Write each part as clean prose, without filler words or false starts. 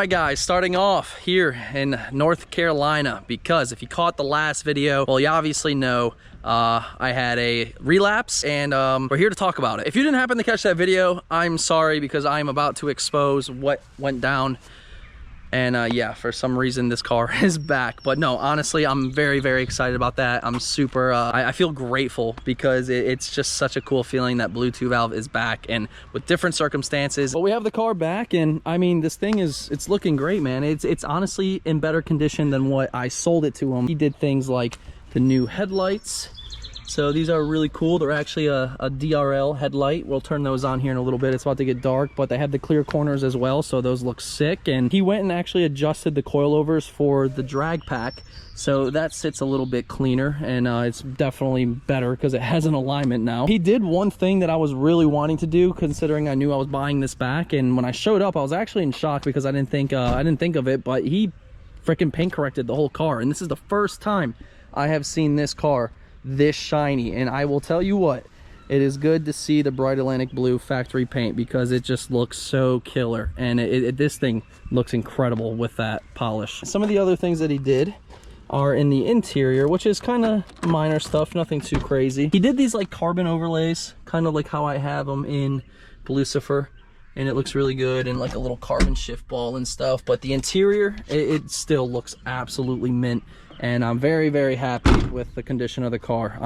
right, guys, starting off here in North Carolina, because if you caught the last video, well, you obviously know I had a relapse, and we're here to talk about it. If you didn't happen to catch that video, I'm sorry, because I'm about to expose what went down. And yeah, for some reason this car is back. But no, honestly, I'm very, very excited about that. I'm super, I feel grateful, because it's just such a cool feeling that Bluetooth valve is back and with different circumstances. But we have the car back, and I mean, this thing it's looking great, man. It's honestly in better condition than what I sold it to him. He did things like the new headlights. So these are really cool. They're actually a DRL headlight. We'll turn those on here in a little bit. It's about to get dark, but they have the clear corners as well, so those look sick. And he went and actually adjusted the coilovers for the drag pack, so that sits a little bit cleaner, and it's definitely better because it has an alignment now. He did one thing that I was really wanting to do, considering I knew I was buying this back, and when I showed up, I was actually in shock because I didn't think of it, but he freaking paint corrected the whole car, and this is the first time I have seen this car this shiny. And I will tell you what, it is good to see the bright Atlantic blue factory paint, because it just looks so killer, and this thing looks incredible with that polish. Some of the other things that he did are in the interior, which is kind of minor stuff, nothing too crazy. He did these like carbon overlays, kind of like how I have them in Lucifer, and it looks really good, and like a little carbon shift ball and stuff. But the interior, it still looks absolutely mint, and I'm very, very happy with the condition of the car.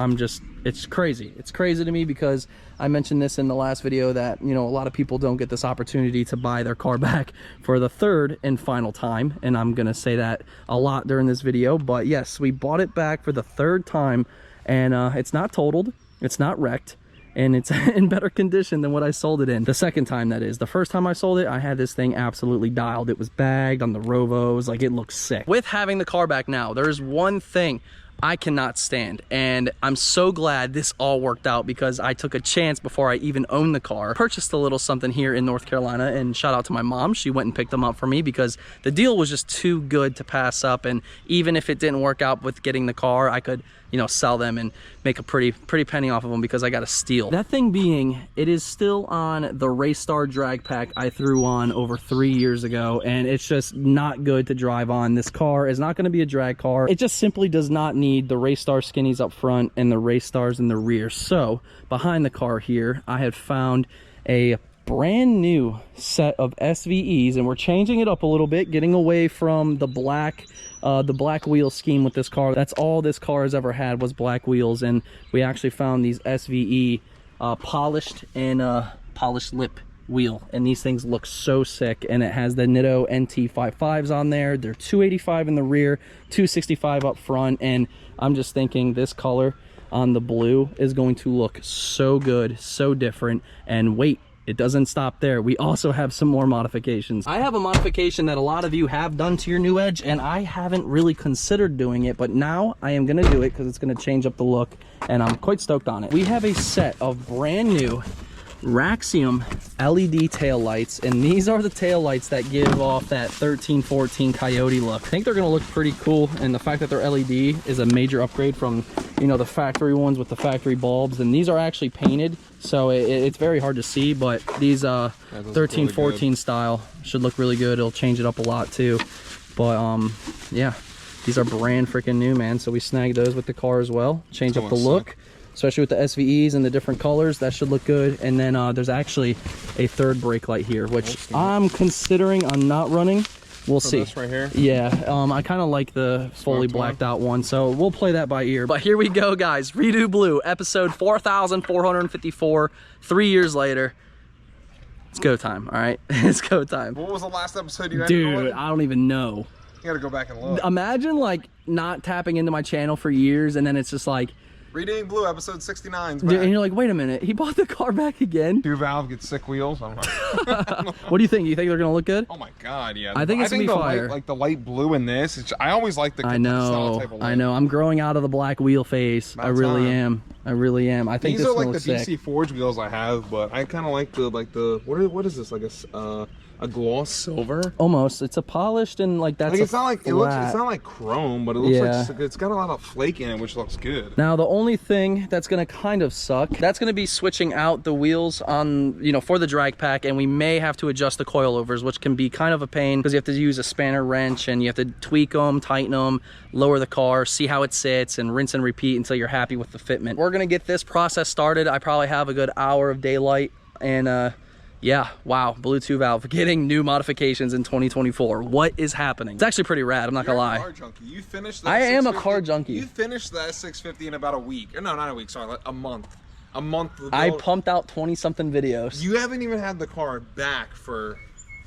It's crazy. It's crazy to me, because I mentioned this in the last video that, you know, a lot of people don't get this opportunity to buy their car back for the third and final time, and I'm gonna say that a lot during this video. But yes, we bought it back for the third time, and it's not totaled, it's not wrecked, and it's in better condition than what I sold it in. The second time, that is. The first time I sold it, I had this thing absolutely dialed. It was bagged on the Rovos, like it looks sick. With having the car back now, there's one thing I cannot stand, and I'm so glad this all worked out, because I took a chance before I even owned the car. Purchased a little something here in North Carolina, and shout out to my mom. She went and picked them up for me, because the deal was just too good to pass up. And even if it didn't work out with getting the car, I could, you know, sell them and make a pretty penny off of them, because I got a steal. That thing being, it is still on the Raystar drag pack I threw on over 3 years ago, and it's just not good to drive on. This car is not going to be a drag car. It just simply does not need the Raystar skinnies up front and the Raystars in the rear. So behind the car here, I had found a brand new set of SVEs, and we're changing it up a little bit, getting away from the black wheel scheme with this car. That's all this car has ever had, was black wheels. And we actually found these SVE polished and polished lip wheel, and these things look so sick. And it has the Nitto NT55s on there. They're 285 in the rear, 265 up front, and I'm just thinking this color on the blue is going to look so good, so different. And wait, it doesn't stop there. We also have some more modifications. I have a modification that a lot of you have done to your NewEdge, and I haven't really considered doing it, but now I am gonna do it, because it's gonna change up the look, and I'm quite stoked on it. We have a set of brand new Raxium LED tail lights, and these are the tail lights that give off that 1314 Coyote look. I think they're gonna look pretty cool, and the fact that they're LED is a major upgrade from, you know, the factory ones with the factory bulbs. And these are actually painted, so it's very hard to see, but these 1314 really style should look really good. It'll change it up a lot too. But yeah, these are brand freaking new, man. So we snagged those with the car as well. Change up the look, especially with the SVEs and the different colors. That should look good. And then there's actually a third brake light here, which I'm considering on not running. We'll see. This right here? Yeah, I kind of like the fully blacked out one, so we'll play that by ear. But here we go, guys. Redo Blue, episode 4454, 3 years later. It's go time, all right? It's go time. What was the last episode you had? Dude, I don't even know. You gotta go back and look. Imagine like not tapping into my channel for years, and then it's just like, Reading Blue, episode 69. Dude, and you're like, wait a minute, he bought the car back again? Two valve gets sick wheels. I'm like, what do you think? You think they're gonna look good? Oh my god, yeah. I think it's gonna be fire. Like the light blue in this. I always like the. I know. Type of I know. I'm growing out of the black wheel phase. I really am. I really am. I think these are like the DC Forge wheels I have, but I kind of like the what is this, like a a gloss silver. Almost. It's a polished and like that's Like it's not like it looks. flat. It's not like chrome, but it looks like it's got a lot of flake in it, which looks good. Now the only thing that's gonna kind of suck, that's gonna be switching out the wheels on, you know, for the drag pack, and we may have to adjust the coilovers, which can be kind of a pain because you have to use a spanner wrench and you have to tweak them, tighten them, lower the car, see how it sits, and rinse and repeat until you're happy with the fitment. We're gonna get this process started. I probably have a good hour of daylight, and yeah, wow, Bluetooth valve getting new modifications in 2024. What is happening? It's actually pretty rad, I'm not gonna lie. Car junkie. You finished that I am a car junkie. You finished that 650 in about a week. Or no, not a week, sorry, like a month. A month. I pumped out 20 something videos. You haven't even had the car back for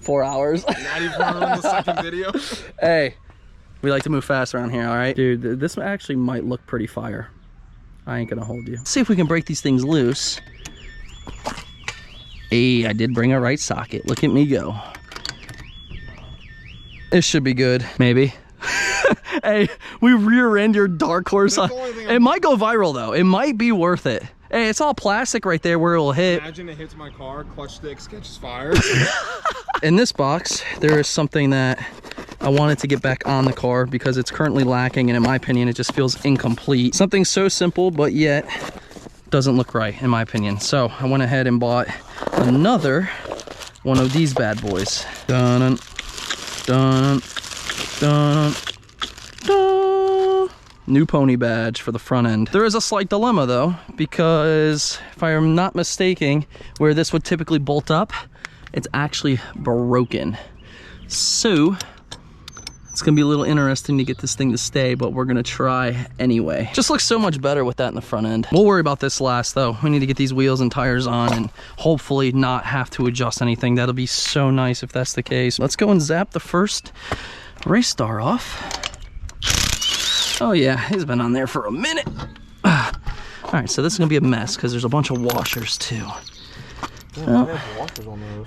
4 hours. not even on the second video. Hey, we like to move fast around here, all right? Dude, this actually might look pretty fire. I ain't gonna hold you. Let's see if we can break these things loose. Hey, I did bring a right socket. Look at me go. It should be good, maybe. Hey, we rear end your dark horse. It might go viral though. It might be worth it. Hey, it's all plastic right there where it will hit. Imagine it hits my car, clutch stick catches fire. In this box, there is something that I wanted to get back on the car because it's currently lacking, and in my opinion, it just feels incomplete. Something so simple, but yet doesn't look right, in my opinion. So I went ahead and bought another one of these bad boys. Dun, dun, dun, dun. New pony badge for the front end. There is a slight dilemma though, because if I am not mistaken, where this would typically bolt up, it's actually broken. So it's gonna be a little interesting to get this thing to stay, but we're gonna try anyway. Just looks so much better with that in the front end. We'll worry about this last though. We need to get these wheels and tires on and hopefully not have to adjust anything. That'll be so nice if that's the case. Let's go and zap the first race star off. Oh yeah, he's been on there for a minute. All right, so this is gonna be a mess because there's a bunch of washers too.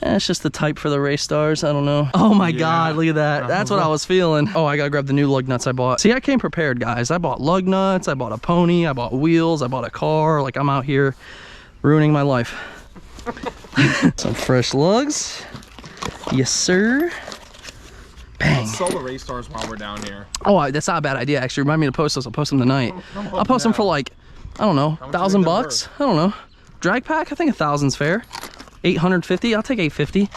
It's just the type for the race stars. I don't know. Oh my God, look at that. That's what I was feeling. Oh, I gotta grab the new lug nuts I bought. See, I came prepared, guys. I bought lug nuts, I bought a pony, I bought wheels, I bought a car. Like, I'm out here ruining my life. Some fresh lugs. Yes, sir. Bang. Let's sell the race stars while we're down here. Oh, that's not a bad idea, actually. Remind me to post those. I'll post them tonight. I'll post them for like, I don't know, $1,000. I don't know. Drag pack, I think 1,000's fair. 850, I'll take 850.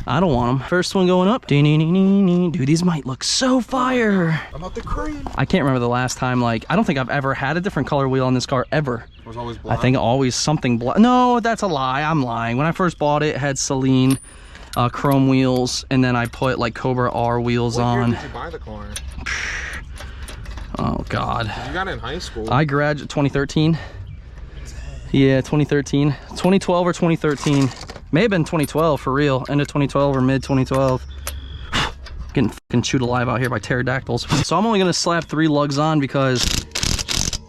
I don't want them. First one going up. Dude, these might look so fire. I'm out the cream. I can't remember the last time, like, I don't think I've ever had a different color wheel on this car, ever. It was always black. I think always something black. No, that's a lie. I'm lying. When I first bought it, it had Celine chrome wheels, and then I put like Cobra R wheels on. What year did you buy the car? Oh, God. You got it in high school. I graduated 2013. Yeah, 2013. 2012 or 2013. May have been 2012 for real. End of 2012 or mid 2012. Getting fucking chewed alive out here by pterodactyls. So I'm only gonna slap 3 lugs on because,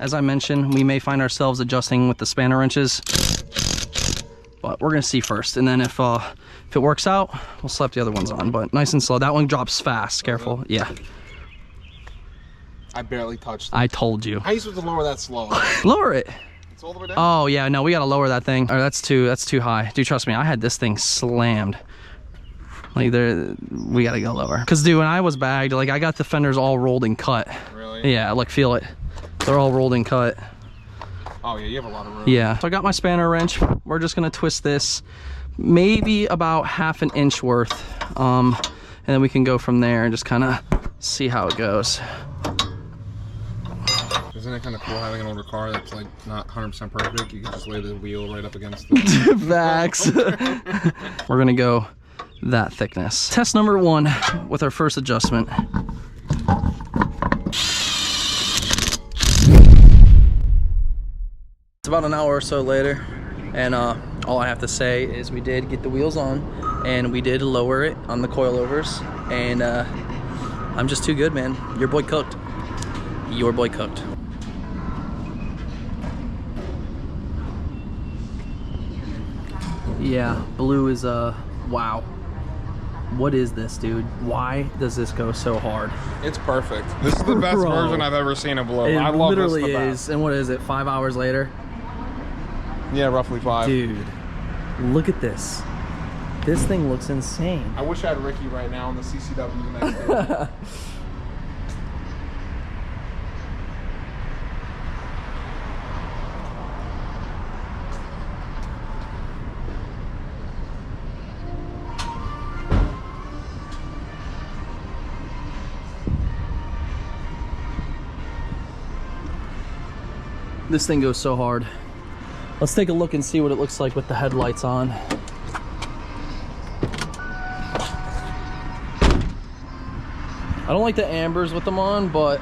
as I mentioned, we may find ourselves adjusting with the spanner wrenches. But we're gonna see first, and then if it works out, we'll slap the other ones on. But nice and slow. That one drops fast. Careful. Yeah. I barely touched it. I told you. How are you supposed to lower that slow? Lower it. All the way down? Oh yeah, no, we gotta lower that thing. Or that's too high. Dude, trust me, I had this thing slammed. Like we gotta go lower. Cause dude, when I was bagged, like I got the fenders all rolled and cut. Really? Yeah, like feel it. They're all rolled and cut. Oh yeah, you have a lot of room. Yeah, so I got my spanner wrench. We're just gonna twist this maybe about 1/2 inch worth. And then we can go from there and just kinda see how it goes. Isn't it kind of cool having an older car that's like not 100% perfect? You can just lay the wheel right up against the facts. We're gonna go that thickness. Test number 1 with our first adjustment. It's about an hour or so later, and all I have to say is we did get the wheels on, and we did lower it on the coilovers, and I'm just too good, man. Your boy cooked. Your boy cooked. Yeah, blue is wow. What is this, dude? Why does this go so hard? It's perfect. This is the best version I've ever seen of blue. It I love literally this the is. best. And what is it, 5 hours later? Yeah, roughly 5. Dude, look at this. This thing looks insane. I wish I had Ricky right now on the CCW next day. This thing goes so hard. Let's take a look and see what it looks like with the headlights on. I don't like the ambers with them on, but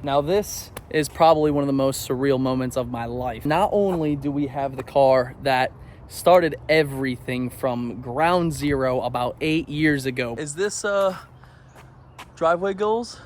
now this is probably one of the most surreal moments of my life. Not only do we have the car that started everything from ground zero about 8 years ago. Is this driveway goals?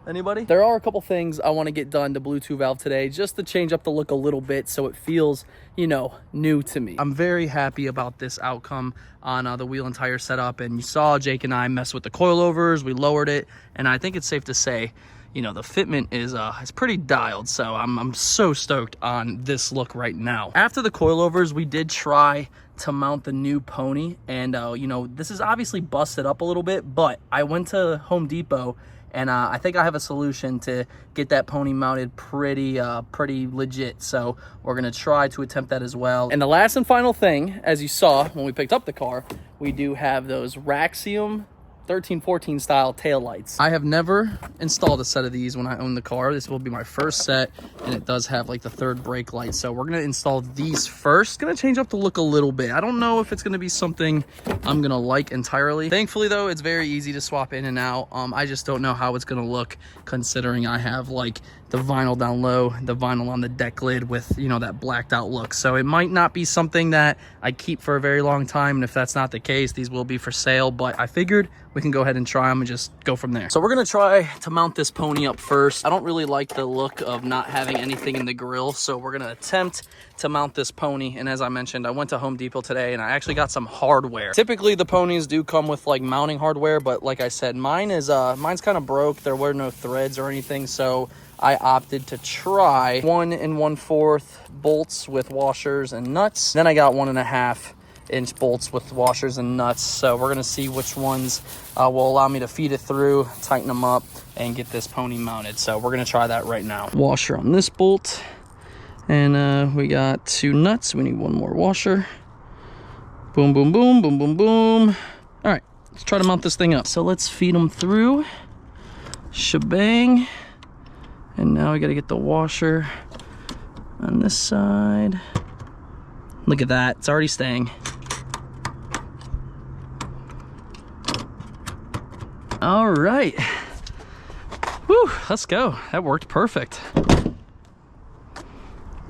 Anybody? There are a couple things I want to get done to Bluetooth valve today just to change up the look a little bit so it feels, you know, new to me. I'm very happy about this outcome on the wheel and tire setup, and you saw Jake and I mess with the coilovers, we lowered it, and I think it's safe to say, you know, the fitment is pretty dialed, so I'm so stoked on this look right now. After the coilovers, we did try to mount the new pony, and you know, this is obviously busted up a little bit, but I went to Home Depot and I think I have a solution to get that pony mounted pretty legit. So we're gonna try to attempt that as well. And the last and final thing, as you saw when we picked up the car, we do have those Raxium 1314 style taillights. I have never installed a set of these when I own the car. This will be my first set, and it does have like the third brake light. So we're gonna install these first. Gonna change up the look a little bit. I don't know if it's gonna be something I'm gonna like entirely. Thankfully though, it's very easy to swap in and out. I just don't know how it's gonna look considering I have like the vinyl down low, the vinyl on the deck lid with, you know, that blacked out look. So it might not be something that I keep for a very long time. And if that's not the case, these will be for sale, but I figured we can go ahead and try them and just go from there. So we're gonna try to mount this pony up first. I don't really like the look of not having anything in the grill, so we're gonna attempt to mount this pony. And as I mentioned, I went to Home Depot today and I actually got some hardware. Typically the ponies do come with like mounting hardware, but like I said, mine's kind of broke. There were no threads or anything, so I opted to try 1 1/4 bolts with washers and nuts. Then I got 1.5 inch bolts with washers and nuts. So we're gonna see which ones will allow me to feed it through, tighten them up, and get this pony mounted. So we're gonna try that right now. Washer on this bolt, and we got 2 nuts. We need 1 more washer. Boom, boom, boom, boom, boom, boom. All right, let's try to mount this thing up. So let's feed them through. Shebang. And now we gotta get the washer on this side. Look at that, it's already staying. All right. Whew, let's go. That worked perfect.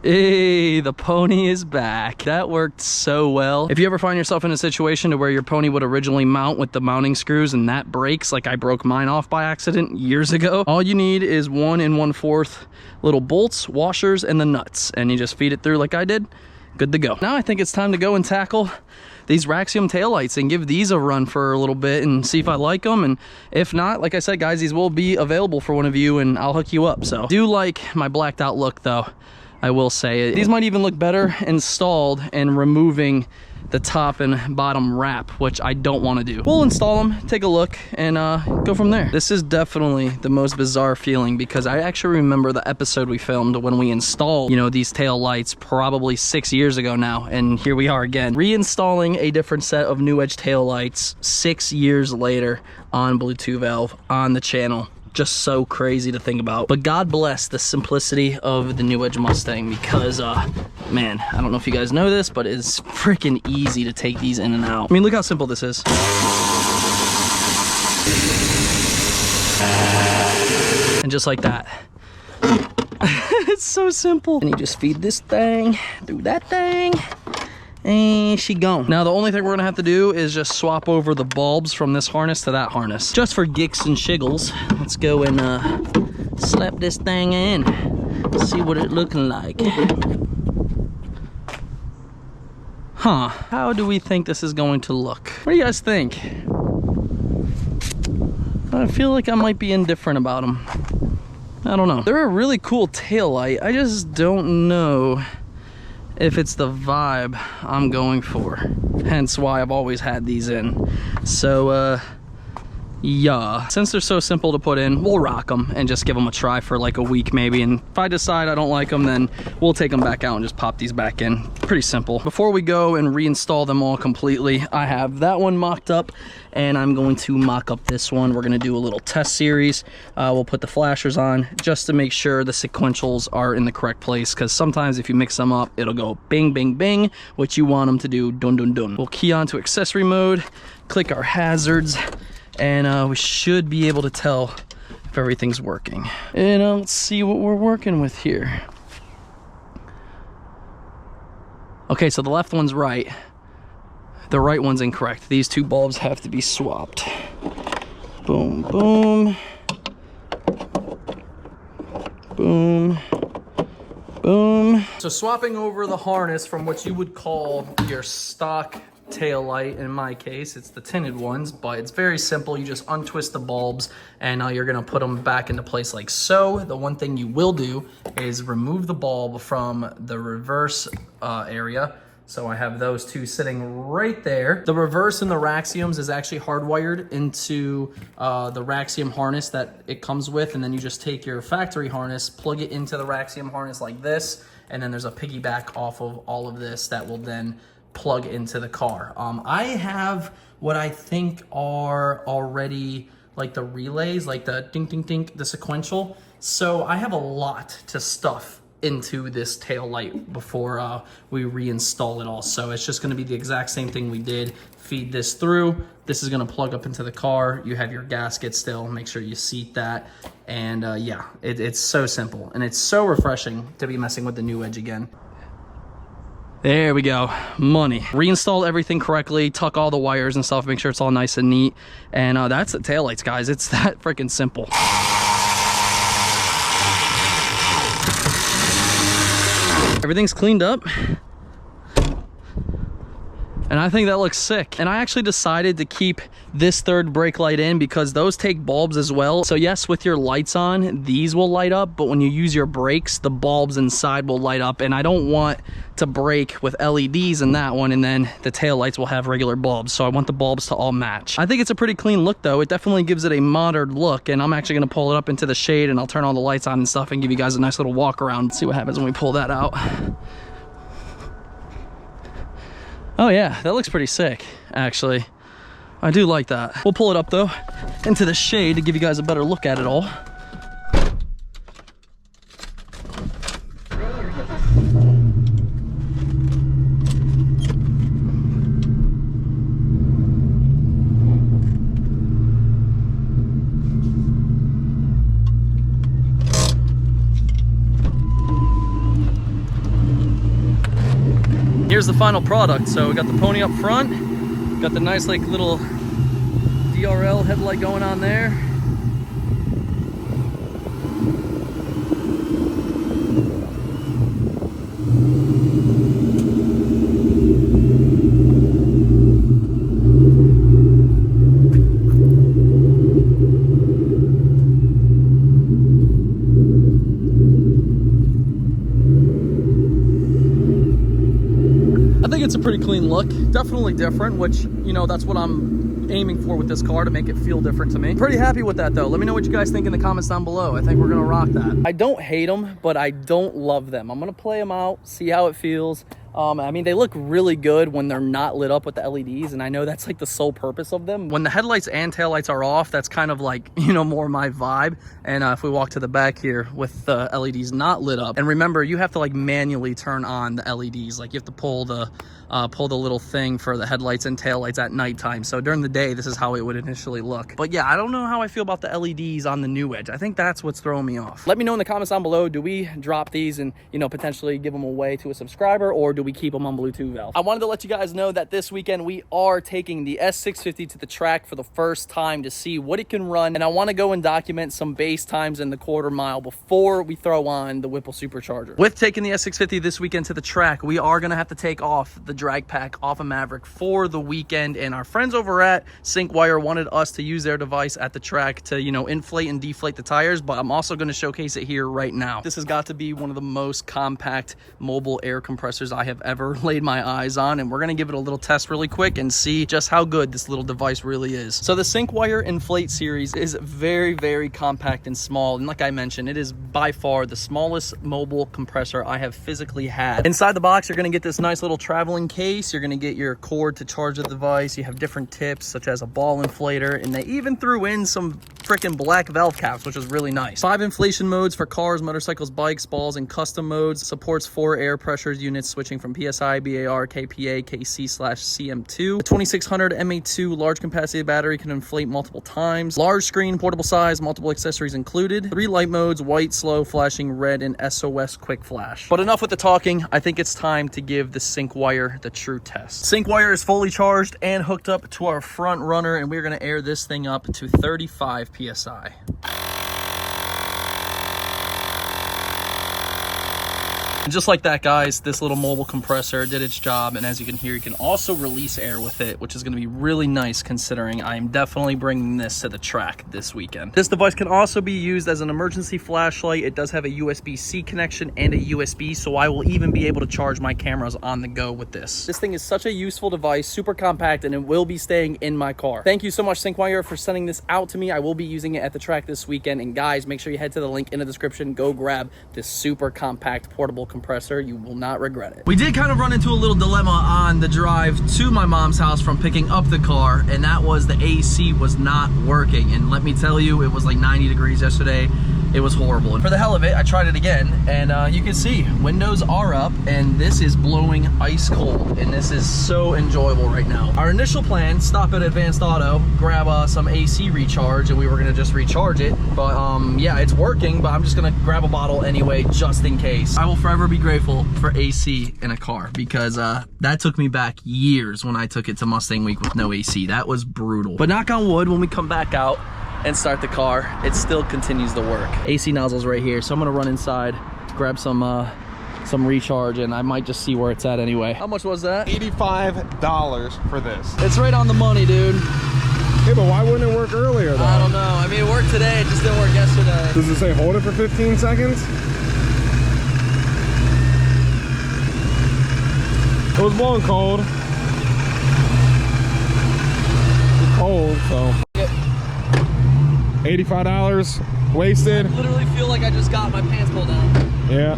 Hey, the pony is back. That worked so well. If you ever find yourself in a situation to where your pony would originally mount with the mounting screws and that breaks, like I broke mine off by accident years ago, all you need is 1 1/4 little bolts, washers, and the nuts, and you just feed it through like I did. Good to go. Now I think it's time to go and tackle these Raxium taillights and give these a run for a little bit and see if I like them. And if not, like I said, guys, these will be available for one of you and I'll hook you up. So I do like my blacked out look though. I will say these might even look better installed and removing the top and bottom wrap, which I don't want to do. We'll install them, take a look, and go from there. This is definitely the most bizarre feeling because I actually remember the episode we filmed when we installed, you know, these tail lights probably 6 years ago now, and here we are again, reinstalling a different set of NewEdge tail lights 6 years later on Bluetooth valve on the channel. Just so crazy to think about. But God bless the simplicity of the NewEdge Mustang because Man, I don't know if you guys know this, but it's freaking easy to take these in and out. I mean, look how simple this is. And just like that. It's so simple. And you just feed this thing through that thing, and she gone. Now the only thing we're gonna have to do is just swap over the bulbs from this harness to that harness. Just for gicks and shiggles, let's go and slap this thing in. See what it looking like. Huh, how do we think this is going to look? What do you guys think? I feel like I might be indifferent about them. I don't know. They're a really cool taillight. I just don't know if it's the vibe I'm going for. Hence why I've always had these in. So, yeah. Since they're so simple to put in, we'll rock them and just give them a try for like a week maybe. And if I decide I don't like them, then we'll take them back out and just pop these back in. Pretty simple. Before we go and reinstall them all completely, I have that one mocked up, and I'm going to mock up this one. We're gonna do a little test series. We'll put the flashers on just to make sure the sequentials are in the correct place, because sometimes if you mix them up, it'll go bing, bing, bing, which you want them to do dun, dun, dun. We'll key on to accessory mode, click our hazards, and we should be able to tell if everything's working. And let's see what we're working with here. Okay, so the left one's right. The right one's incorrect. These two bulbs have to be swapped. Boom, boom. Boom. Boom. So swapping over the harness from what you would call your stock tail light, in my case it's the tinted ones, but it's very simple. You just untwist the bulbs and now you're gonna put them back into place like so. The one thing you will do is remove the bulb from the reverse area. So I have those two sitting right there. The reverse in the Raxiums is actually hardwired into the Raxium harness that it comes with, and then you just take your factory harness, plug it into the Raxium harness like this, and then there's a piggyback off of all of this that will then plug into the car. I have what I think are already like the relays, like the ding, ding, ding, the sequential. So I have a lot to stuff into this tail light before we reinstall it all. So it's just gonna be the exact same thing we did. Feed this through. This is gonna plug up into the car. You have your gasket still, make sure you seat that. And yeah, it's so simple. And it's so refreshing to be messing with the NewEdge again. There we go, money. Reinstall everything correctly, tuck all the wires and stuff, make sure it's all nice and neat. And that's the taillights, guys. It's that freaking simple. Everything's cleaned up. And I think that looks sick. And I actually decided to keep this third brake light in because those take bulbs as well. So yes, with your lights on, these will light up, but when you use your brakes, the bulbs inside will light up. And I don't want to brake with LEDs in that one, and then the tail lights will have regular bulbs. So I want the bulbs to all match. I think it's a pretty clean look though. It definitely gives it a modern look, and I'm actually gonna pull it up into the shade and I'll turn all the lights on and stuff and give you guys a nice little walk around. See what happens when we pull that out. Oh yeah, that looks pretty sick, actually. I do like that. We'll pull it up though, into the shade to give you guys a better look at it all. Here's the final product. So we got the pony up front, got the nice like little DRL headlight going on there. It's a pretty clean look, definitely different, which, you know, that's what I'm aiming for with this car, to make it feel different to me. Pretty happy with that though. Let me know what you guys think in the comments down below. I think we're gonna rock that. I don't hate them, but I don't love them. I'm gonna play them out, see how it feels. I mean, they look really good when they're not lit up with the LEDs, and I know that's like the sole purpose of them. When the headlights and taillights are off, that's kind of like, you know, more my vibe. And if we walk to the back here with the LEDs not lit up, and remember, you have to like manually turn on the LEDs. Like you have to pull the little thing for the headlights and taillights at nighttime. So during the day, this is how it would initially look. But yeah, I don't know how I feel about the LEDs on the NewEdge. I think that's what's throwing me off. Let me know in the comments down below, do we drop these and, you know, potentially give them away to a subscriber, or do we keep them on Bluetooth valve? I wanted to let you guys know that this weekend we are taking the S650 to the track for the first time to see what it can run, and I want to go and document some base times in the quarter mile before we throw on the Whipple supercharger. With taking the S650 this weekend to the track, we are going to have to take off the drag pack off of Maverick for the weekend, and our friends over at Synkwire wanted us to use their device at the track to, you know, inflate and deflate the tires, but I'm also going to showcase it here right now. This has got to be one of the most compact mobile air compressors I have ever laid my eyes on, and we're going to give it a little test really quick and see just how good this little device really is. So the Synkwire Inflate series is very, very compact and small, and like I mentioned, it is by far the smallest mobile compressor I have physically had. Inside the box, you're going to get this nice little traveling case. You're going to get your cord to charge the device. You have different tips such as a ball inflator, and they even threw in some freaking black valve caps, which is really nice. 5 inflation modes for cars, motorcycles, bikes, balls, and custom modes. Supports 4 air pressure units switching from PSI, BAR, KPA, KC/CM2. The 2600 MA2 large capacity battery can inflate multiple times. Large screen, portable size, multiple accessories included. 3 light modes: white, slow, flashing, red, and SOS quick flash. But enough with the talking. I think it's time to give the Synkwire the true test. Synkwire is fully charged and hooked up to our front runner, and we're going to air this thing up to 35 PSI. And just like that, guys, this little mobile compressor did its job, and as you can hear, you can also release air with it, which is going to be really nice considering I'm definitely bringing this to the track this weekend. This device can also be used as an emergency flashlight. It does have a USB-C connection and a USB, so I will even be able to charge my cameras on the go with this. This thing is such a useful device, super compact, and it will be staying in my car. Thank you so much, Synkwire, for sending this out to me. I will be using it at the track this weekend, and guys, make sure you head to the link in the description. Go grab this super compact portable compressor. You will not regret it. We did kind of run into a little dilemma on the drive to my mom's house from picking up the car, and that was the AC was not working. And let me tell you, it was like 90 degrees yesterday. It was horrible. And for the hell of it, I tried it again, and you can see windows are up, and this is blowing ice cold, and this is so enjoyable right now. Our initial plan, stop at Advanced Auto, grab some AC recharge, and we were gonna just recharge it. But yeah, it's working, but I'm just gonna grab a bottle anyway, just in case. I will forever be grateful for AC in a car, because that took me back years when I took it to Mustang Week with no AC. That was brutal. But knock on wood, when we come back out and start the car, it still continues to work. AC nozzles right here, so I'm gonna run inside, grab some recharge, and I might just see where it's at anyway. How much was that? $85 for this. It's right on the money, dude. Hey, but why wouldn't it work earlier though? I don't know. I mean, it worked today, it just didn't work yesterday. Does it say hold it for 15 seconds? It was blowing cold. It's cold, so. $85 wasted. I literally feel like I just got my pants pulled down. Yeah.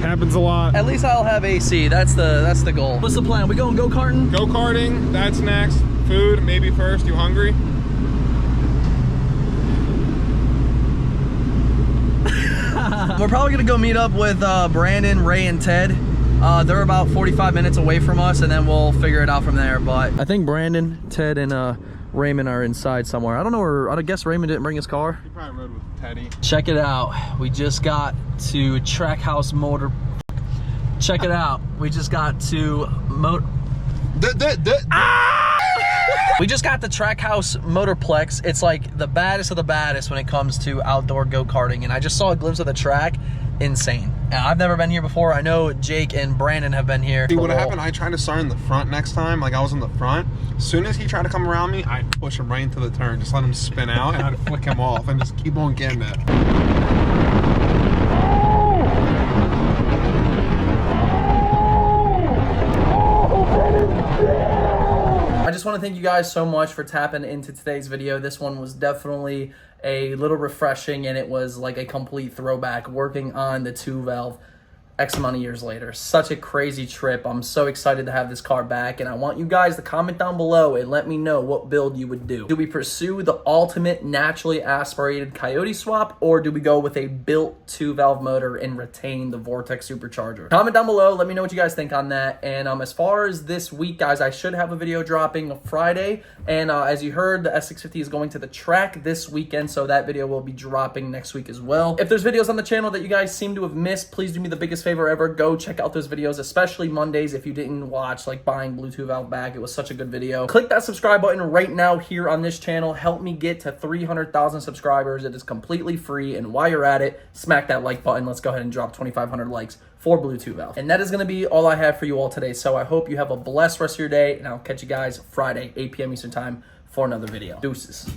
Happens a lot. At least I'll have AC. That's the goal. What's the plan? We going go-karting? Go-karting, that's next. Food, maybe first. You hungry? We're probably gonna go meet up with Brandon, Ray, and Ted. They're about 45 minutes away from us, and then we'll figure it out from there. But I think Brandon, Ted, and Raymond are inside somewhere. I don't know where. I guess Raymond didn't bring his car. He probably rode with Teddy. Check it out. We just got to Trackhouse Motor. Check it out. We just got to We just got the Trackhouse Motorplex. It's like the baddest of the baddest when it comes to outdoor go-karting. And I just saw a glimpse of the track. Insane. I've never been here before. I know Jake and Brandon have been here. See, what happened, I tried to start in the front next time. Like, I was in the front. As soon as he tried to come around me, I'd push him right into the turn. Just let him spin out, and I'd flick him off and just keep on getting it. I just want to thank you guys so much for tapping into today's video. This one was definitely a little refreshing, and it was like a complete throwback working on the 2-valve X amount of years later. Such a crazy trip. I'm so excited to have this car back, and I want you guys to comment down below and let me know what build you would do. Do we pursue the ultimate naturally aspirated Coyote swap, or do we go with a built 2-valve motor and retain the Vortex supercharger? Comment down below, let me know what you guys think on that. And as far as this week, guys, I should have a video dropping Friday, and as you heard, the S650 is going to the track this weekend, so that video will be dropping next week as well. If there's videos on the channel that you guys seem to have missed, please do me the biggest favor ever. Go check out those videos, especially Mondays if you didn't watch, like buying Bluetooth valve bag. It was such a good video. Click that subscribe button right now here on this channel. Help me get to 300,000 subscribers. It is completely free, and while you're at it, smack that like button. Let's go ahead and drop 2,500 likes for Bluetooth valve. And that is going to be all I have for you all today. So I hope you have a blessed rest of your day, and I'll catch you guys Friday, 8 p.m. Eastern time for another video. Deuces.